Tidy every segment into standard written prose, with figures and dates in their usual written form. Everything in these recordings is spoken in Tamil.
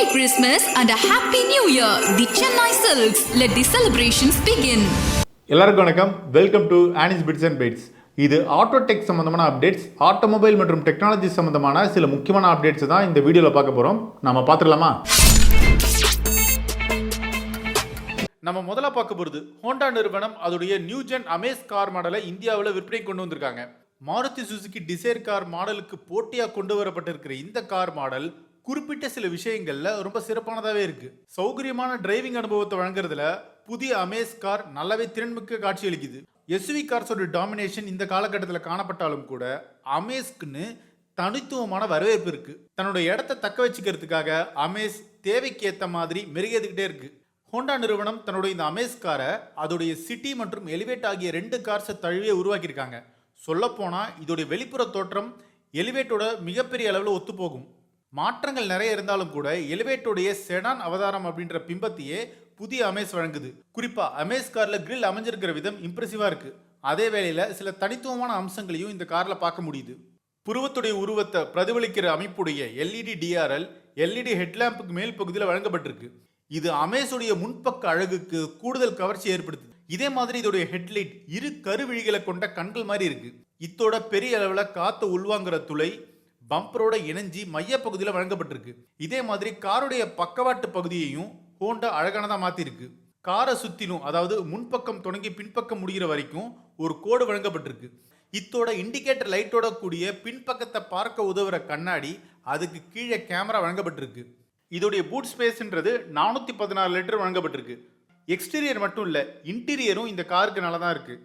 Merry Christmas and a Happy New Year. The Chennai Silks. Let the celebrations begin. எல்லாருக்கும் வணக்கம். Welcome to Annie's bits and bytes. இது ஆட்டோ டெக் சம்பந்தமான அப்டேட்ஸ், ஆட்டோமொபைல் மற்றும் டெக்னாலஜி சம்பந்தமான சில முக்கியமான அப்டேட்ஸ் தான் இந்த வீடியோவில் பார்க்க போகிறோம். நம்ம பார்த்துடலாமா? நம்ம முதல்ல பார்க்க போகிறது ஹோண்டா நிறுவனம் அதோடைய நியூ ஜென் அமேஸ் கார் மாடலை இந்தியாவில் விற்பனை கொண்டு வந்திருக்காங்க. மாருதி சுசுகி டிசைர் கார் மாடலுக்கு போட்டியாக கொண்டு வரப்பட்டிருக்கிற இந்த கார் மாடல் குறிப்பிட்ட சில விஷயங்கள்ல ரொம்ப சிறப்பானதாகவே இருக்கு. சௌகரியமான டிரைவிங் அனுபவத்தை வழங்குறதுல புதிய அமேஸ் கார் நல்லாவே திறன்மிக்க காட்சி அளிக்குது. எஸ்யூவி கார்ஸோட டாமினேஷன் இந்த காலகட்டத்தில் காணப்பட்டாலும் கூட அமேஸ்க்குன்னு தனித்துவமான வரவேற்பு இருக்கு. தன்னுடைய இடத்தை தக்க வச்சுக்கிறதுக்காக அமேஸ் தேவைக்கு ஏற்ற மாதிரி மெருகேறிக்கிட்டே இருக்கு. ஹோண்டா நிறுவனம் தன்னுடைய இந்த அமேஸ் காரை அதோடைய சிட்டி மற்றும் எலிவேட் ஆகிய 2 கார்ஸை தழுவியே உருவாக்கியிருக்காங்க. சொல்லப்போனா இதோடைய வெளிப்புற தோற்றம் எலிவேட்டோட மிகப்பெரிய அளவில் ஒத்துப்போகும். மாற்றங்கள் நிறைய இருந்தாலும் கூட எலிவேட்டோடைய செடான் அவதாரம் அப்படின்ற பிம்பத்தையே புதிய அமேஸ் வழங்குது. குறிப்பா அமேஸ் கார்ல கிரில் அமைஞ்சிருக்கிற விதம் இம்ப்ரெசிவா இருக்கு. அதே வேளையில சில தனித்துவமான அம்சங்களையும் இந்த கார்ல பார்க்க முடியுது. புருவத்துடைய உருவத்தை பிரதிபலிக்கிற அமைப்புடைய எல்இடி டிஆர்எல் எல்இடி ஹெட்லாம்புக்கு மேல் பகுதியில் வழங்கப்பட்டிருக்கு. இது அமேஸுடைய முன்பக்க அழகுக்கு கூடுதல் கவர்ச்சி ஏற்படுத்துது. இதே மாதிரி இதோடைய ஹெட்லைட் இரு கருவிழிகளை கொண்ட கண்கள் மாதிரி இருக்கு. இத்தோட பெரிய அளவில் காத்து உள்வாங்கிற துளை பம்பரோட இணைஞ்சி மைய பகுதியில் வழங்கப்பட்டிருக்கு. இதே மாதிரி காருடைய பக்கவாட்டு பகுதியையும் ஹோண்டா அழகானதா மாத்திருக்கு. காரை சுத்திலும், அதாவது முன்பக்கம் தொடங்கி பின்பக்கம் முடிகிற வரைக்கும் ஒரு கோடு வழங்கப்பட்டிருக்கு. இத்தோட இண்டிகேட்டர் லைட்டோட கூடிய பின்பக்கத்தை பார்க்க உதவுற கண்ணாடி, அதுக்கு கீழே கேமரா வழங்கப்பட்டிருக்கு. இதோடைய பூட் ஸ்பேஸ்ன்றது 416 லிட்டர் வழங்கப்பட்டிருக்கு. எக்ஸ்டீரியர் மட்டும் இல்ல, இன்டீரியரும் இந்த காருக்கு நல்லா தான் இருக்கு.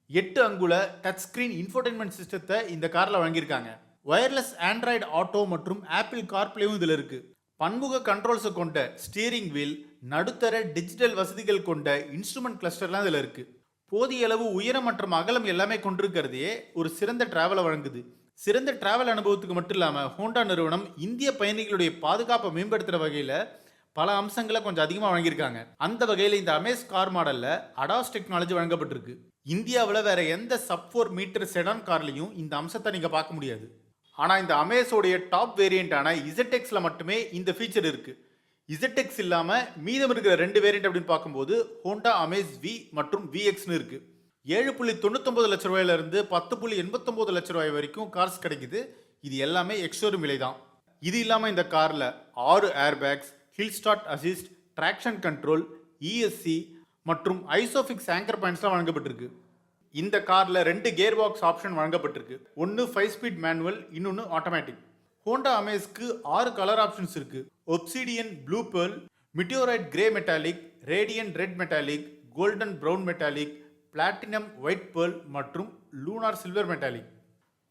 8 அங்குல டச் ஸ்கிரீன் இன்ஃபோடெயின்மெண்ட் சிஸ்டத்தை இந்த கார்ல வழங்கியிருக்காங்க. வயர்லெஸ் ஆண்ட்ராய்டு ஆட்டோ மற்றும் ஆப்பிள் கார்ப்ளேவும் இதில் இருக்கு. பன்முக கண்ட்ரோல்ஸை கொண்ட ஸ்டீரிங் வீல், நடுத்தர டிஜிட்டல் வசதிகள் கொண்ட இன்ஸ்ட்ருமெண்ட் கிளஸ்டர்லாம் இதில் இருக்கு. போதிய அளவு உயரம் மற்றும் அகலம் எல்லாமே கொண்டிருக்கிறதையே ஒரு சிறந்த டிராவலை வழங்குது. சிறந்த டிராவல் அனுபவத்துக்கு மட்டும் இல்லாமல் ஹோண்டா நிறுவனம் இந்திய பயணிகளுடைய பாதுகாப்பை மேம்படுத்துகிற வகையில் பல அம்சங்களை கொஞ்சம் அதிகமாக வழங்கியிருக்காங்க. அந்த வகையில் இந்த அமேஸ் கார் மாடலில் அடாஸ் டெக்னாலஜி வழங்கப்பட்டிருக்கு. இந்தியாவில் வேற எந்த sub-4 மீட்டர் செடான் கார்லையும் இந்த அம்சத்தை நீங்கள் பார்க்க முடியாது. ஆனால் இந்த அமேஸோடைய டாப் வேரியண்டான ZX மட்டுமே இந்த ஃபீச்சர் இருக்கு. ZX இல்லாமல் மீதம் இருக்கிற 2 வேரியண்ட் அப்படின்னு பார்க்கும்போது ஹோண்டா அமேஸ் V மற்றும் VXன்னு இருக்கு. 7.99 லட்ச ரூபாயிலிருந்து 10.89 லட்ச ரூபாய் வரைக்கும் கார்ஸ் கிடைக்குது. இது எல்லாமே எக்ஸ்ஷோரூம் விலை தான். இது இல்லாமல் இந்த காரில் 6 airbags, hill start assist, traction control, ESC மற்றும் ஐசோஃபிக்ஸ் ஆங்கர் பாயிண்ட்ஸ்லாம் வழங்கப்பட்டிருக்கு. இந்த காரில் 2 கியர் பாக்ஸ் ஆப்ஷன் வழங்கப்பட்டிருக்கு. ஒன்று 5 ஸ்பீட் மேனுவல், இன்னொன்று ஆட்டோமேட்டிக். ஹோண்டா அமேஸ்க்கு 6 கலர் ஆப்ஷன்ஸ் இருக்கு. Obsidian blue pearl, meteorite grey metallic, radiant red metallic, golden brown metallic, platinum white pearl மற்றும் லூனார் சில்வர் மெட்டாலிக்.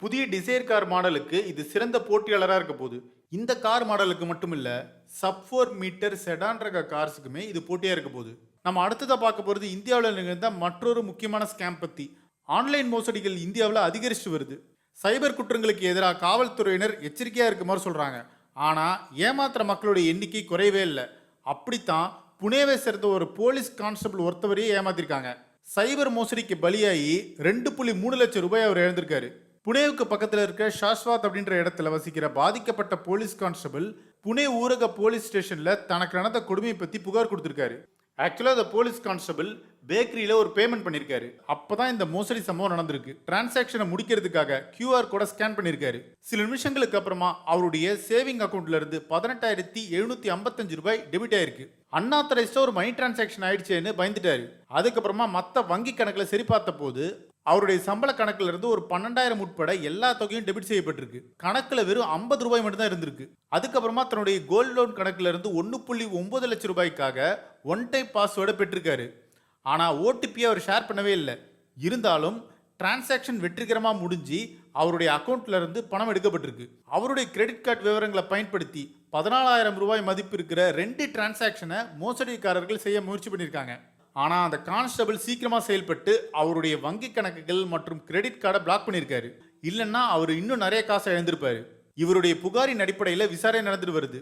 புதிய டிசைர் கார் மாடலுக்கு இது சிறந்த போட்டியாளராக இருக்க போகுது. இந்த கார் மாடலுக்கு மட்டும் இல்ல, sub-4 மீட்டர் செடான் ரக கார்ஸுக்குமே இது போட்டியாக இருக்க போகுது. நம்ம அடுத்ததாக பார்க்க போகிறது இந்தியாவில் நிகழ்ந்த மற்றொரு முக்கியமான ஸ்கேம் பற்றி. ஆன்லைன் மோசடிகள் இந்தியாவில் அதிகரிச்சு வருது. சைபர் குற்றங்களுக்கு எதிராக காவல்துறையினர் எச்சரிக்கையாக இருக்குமாறு சொல்கிறாங்க. ஆனால் ஏமாத்துற மக்களுடைய எண்ணிக்கை குறையவே இல்லை. அப்படித்தான் புனேவை சேர்ந்த ஒரு போலீஸ் கான்ஸ்டபிள் ஒருத்தவரையே ஏமாத்திருக்காங்க. சைபர் மோசடிக்கு பலியாகி 2.3 லட்சம் ரூபாய் அவர் இழந்திருக்காரு. புனேவுக்கு பக்கத்தில் இருக்க ஷாஸ்வாத் அப்படின்ற இடத்துல வசிக்கிற பாதிக்கப்பட்ட போலீஸ் கான்ஸ்டபிள் புனே ஊரக போலீஸ் ஸ்டேஷன்ல தனக்கு நடந்த கொடுமையை பற்றி புகார் கொடுத்திருக்காரு. ஆக்சுவலாக அந்த போலீஸ் கான்ஸ்டபிள் பேக்கரியில் ஒரு பேமெண்ட் பண்ணியிருக்காரு. அப்போதான் இந்த மோசடி சம்பவம் நடந்திருக்கு. டிரான்சாக்ஷனை முடிக்கிறதுக்காக QR கோடை ஸ்கேன் பண்ணியிருக்காரு. சில நிமிஷங்களுக்கு அப்புறமா அவருடைய சேவிங் அக்கௌண்ட்ல இருந்து 18,755 ரூபாய் டெபிட் ஆயிருக்கு. அன்ஆத்தரைஸ்டா ஒரு மணி டிரான்சாக்ஷன் ஆயிடுச்சேன்னு பயந்துட்டாரு. அதுக்கப்புறமா மற்ற வங்கி கணக்கில் சரி பார்த்த போது அவருடைய சம்பள கணக்குல இருந்து ஒரு 12,000 உட்பட எல்லா தொகையும் டெபிட் செய்யப்பட்டிருக்கு. கணக்குல வெறும் 50 ரூபாய் மட்டும் தான் இருந்திருக்கு. அதுக்கப்புறமா தன்னுடைய கோல்ட் லோன் கணக்குல இருந்து 1.9 லட்சம் ரூபாய்க்காக ஒன் டைம் பாஸ்வேர்டை பெற்றிருக்காரு. ஆனா OTP அவர் ஷேர் பண்ணவே இல்லை. இருந்தாலும் டிரான்சாக்ஷன் வெற்றிகரமாக முடிஞ்சு அவருடைய அக்கௌண்ட்ல இருந்து பணம் எடுக்கப்பட்டிருக்கு. அவருடைய கிரெடிட் கார்டு விவரங்களை பயன்படுத்தி 14,000 ரூபாய் மதிப்பு இருக்கிற 2 டிரான்சாக்ஷனை மோசடிக்காரர்கள் செய்ய முயற்சி பண்ணியிருக்காங்க. ஆனால் அந்த கான்ஸ்டபிள் சீக்கிரமாக செயல்பட்டு அவருடைய வங்கி கணக்குகள் மற்றும் கிரெடிட் கார்டை பிளாக் பண்ணியிருக்காரு. இல்லைன்னா அவர் இன்னும் நிறைய காசை இழந்திருப்பாரு. இவருடைய புகாரின் அடிப்படையில் விசாரணை நடந்துட்டு வருது.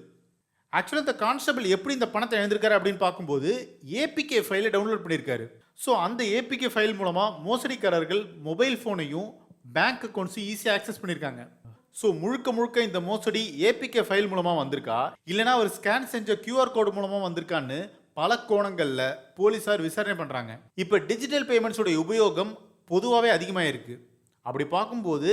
ஆக்சுவலாக இந்த கான்ஸ்டபிள் எப்படி இந்த பணத்தை இழந்திருக்காரு அப்படின்னு பார்க்கும்போது APK ஃபைலை டவுன்லோட் பண்ணியிருக்காரு. ஸோ அந்த APK ஃபைல் மூலமாக மோசடிக்காரர்கள் மொபைல் ஃபோனையும் பேங்க் அக்கௌண்ட்ஸும் ஈஸியாக ஆக்சஸ் பண்ணியிருக்காங்க. ஸோ முழுக்க இந்த மோசடி ஏபிகே ஃபைல் மூலமாக வந்திருக்கா இல்லைனா அவர் ஸ்கேன் செஞ்ச QR கோடு மூலமாக வந்திருக்கான்னு பல கோணங்களில் போலீஸார் விசாரணை பண்ணுறாங்க. இப்போ டிஜிட்டல் பேமெண்ட்ஸோடைய உபயோகம் பொதுவாகவே அதிகமாக இருக்குது. அப்படி பார்க்கும்போது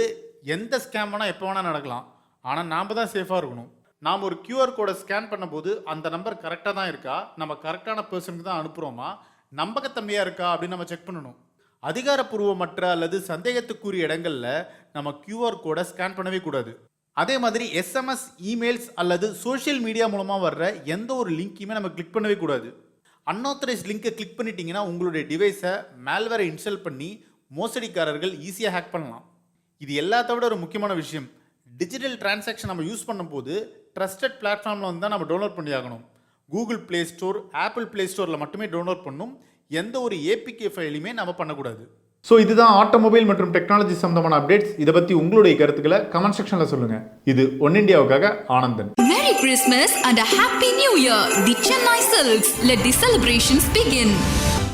எந்த ஸ்கேம் வேணால் எப்போ வேணால் நடக்கலாம். ஆனால் நாம் தான் சேஃபாக இருக்கணும். நாம் ஒரு QR கோடை ஸ்கேன் பண்ணும்போது அந்த நம்பர் கரெக்டாக தான் இருக்கா, நம்ம கரெக்டான பர்சனுக்கு தான் அனுப்புகிறோமா, நம்பகத்தன்மையாக இருக்கா அப்படின்னு நம்ம செக் பண்ணணும். அதிகாரப்பூர்வமற்ற அல்லது சந்தேகத்துக்குரிய இடங்களில் நம்ம QR கோடை ஸ்கேன் பண்ணவே கூடாது. அதே மாதிரி SMS, இமெயில்ஸ் அல்லது சோஷியல் மீடியா மூலமாக வர்ற எந்த ஒரு லிங்க்கையுமே நம்ம கிளிக் பண்ணவே கூடாது. அன்ஆத்தரைஸ்ட் லிங்கை கிளிக் பண்ணிட்டீங்கன்னா உங்களுடைய டிவைஸை மேல்வேரை இன்ஸ்டால் பண்ணி மோசடிக்காரர்கள் ஈஸியாக ஹேக் பண்ணலாம். இது எல்லாத்த விட ஒரு முக்கியமான விஷயம், டிஜிட்டல் டிரான்சாக்ஷன் நம்ம யூஸ் பண்ணும்போது ட்ரஸ்டட் பிளாட்ஃபார்மில் வந்து தான் நம்ம டவுன்லோட் பண்ணி ஆகணும். Google play store, apple play ஸ்டோரில் மட்டுமே டவுன்லோட் பண்ணணும். எந்த ஒரு ஏபிகே ஃபைலையுமே நம்ம பண்ணக்கூடாது. ஸோ இதுதான் ஆட்டோமொபைல் மற்றும் டெக்னாலஜி சம்பந்தமான அப்டேட்ஸ். இதை பற்றி உங்களுடைய கருத்துக்களை கமெண்ட் செக்ஷனில் சொல்லுங்கள். இது ஒன் இண்டியாவுக்காக Anandan. Merry Christmas and a Happy New Year. The Chennai Silks. Let the celebrations begin.